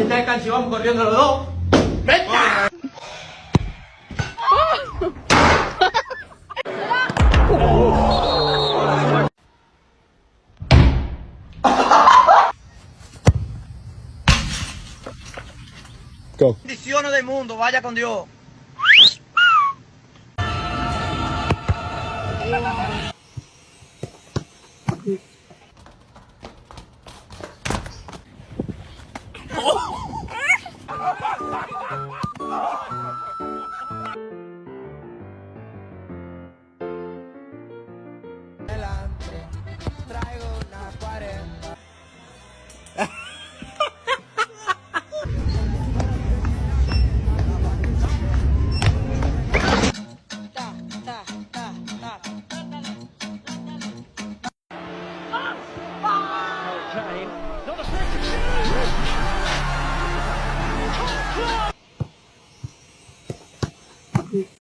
ya casi vamos corriendo los dos. ¡Venga! Go. Bendiciones del mundo, vaya con Dios. Traigo una 40.